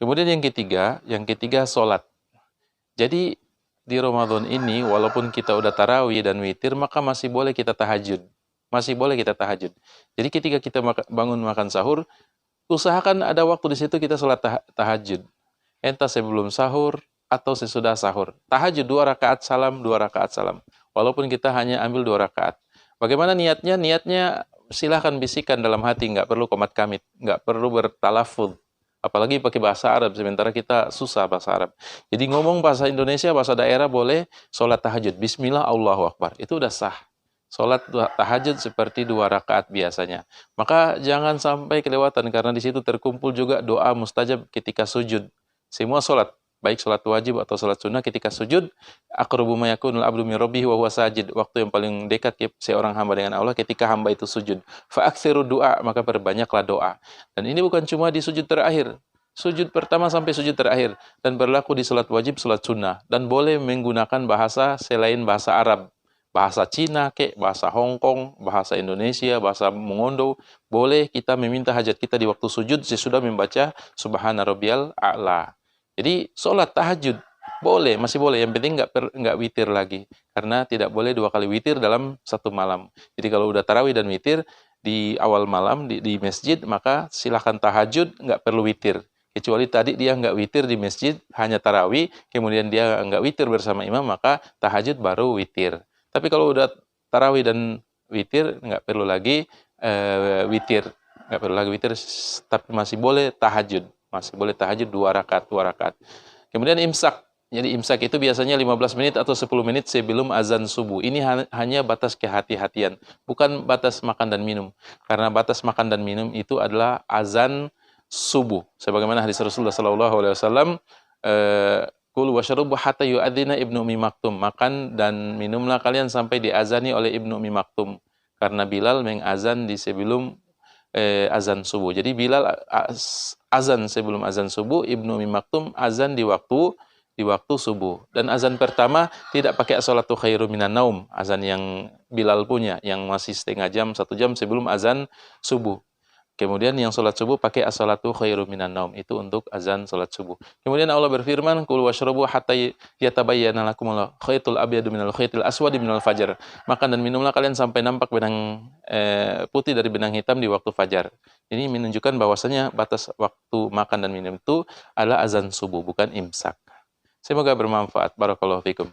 Kemudian yang ketiga sholat. Jadi di Ramadan ini walaupun kita udah tarawih dan witir, maka masih boleh kita tahajud. Masih boleh kita tahajud. Jadi ketika kita bangun makan sahur, usahakan ada waktu di situ kita sholat tahajud. Entah sebelum sahur atau sesudah sahur. Tahajud 2 rakaat salam, 2 rakaat salam. Walaupun kita hanya ambil 2 rakaat. Bagaimana niatnya? Niatnya silahkan bisikan dalam hati, nggak perlu komat kamit, nggak perlu bertalafud. Apalagi pakai bahasa Arab, sementara kita susah bahasa Arab. Jadi ngomong bahasa Indonesia, bahasa daerah boleh, sholat tahajud. Bismillah, Allahu Akbar. Itu udah sah. Sholat tahajud seperti 2 rakaat biasanya. Maka jangan sampai kelewatan, karena di situ terkumpul juga doa mustajab ketika sujud. Semua sholat, baik sholat wajib atau sholat sunnah, ketika sujud, aqrabu ma yakunul abdu min rabbih wa huwa sajid. Waktu yang paling dekat seorang hamba dengan Allah ketika hamba itu sujud. Fa'aksiru doa, maka perbanyaklah doa. Dan ini bukan cuma di sujud terakhir. Sujud pertama sampai sujud terakhir. Dan berlaku di sholat wajib, sholat sunnah. Dan boleh menggunakan bahasa selain bahasa Arab. Bahasa Cina, bahasa Hong Kong, bahasa Indonesia, bahasa Mongondo. Boleh kita meminta hajat kita di waktu sujud sesudah membaca Subhana Rabbiyal A'la. Jadi sholat tahajud boleh, masih boleh. Yang penting nggak witir lagi, karena tidak boleh 2 kali witir dalam satu malam. Jadi kalau udah tarawih dan witir di awal malam di masjid, maka silahkan tahajud, nggak perlu witir. Kecuali tadi dia nggak witir di masjid, hanya tarawih, kemudian dia nggak witir bersama imam, maka tahajud baru witir. Tapi kalau udah tarawih dan witir, nggak perlu lagi witir, nggak perlu lagi witir, tapi masih boleh tahajud. Masih boleh tahajud 2 rakaat. Kemudian imsak. Jadi imsak itu biasanya 15 menit atau 10 menit sebelum azan subuh. Ini hanya batas kehati-hatian, bukan batas makan dan minum. Karena batas makan dan minum itu adalah azan subuh. Sebagaimana hadis Rasulullah SAW, kul washrabu hatta yu'adzina Ibnu Ummi Maktum. Makan dan minumlah kalian sampai diazani oleh Ibnu Ummi Maktum. Karena Bilal mengazan di sebelum azan subuh. Jadi Bilal azan sebelum azan subuh, Ibnu Ummi Maktum azan di waktu subuh. Dan azan pertama tidak pakai as-salatu khairum minan naum, azan yang Bilal punya, yang masih setengah jam, 1 jam sebelum azan subuh. Kemudian yang sholat subuh pakai as-salatu khairum minan naum, itu untuk azan sholat subuh. Kemudian Allah berfirman, kul washrabu hatta yatabayyana lakumul khaitul abyadu minal khaitil aswadi minal fajar. Makan dan minumlah kalian sampai nampak benang putih dari benang hitam di waktu fajar. Ini menunjukkan bahwasanya batas waktu makan dan minum itu adalah azan subuh, bukan imsak. Semoga bermanfaat. Barakallahu fikum.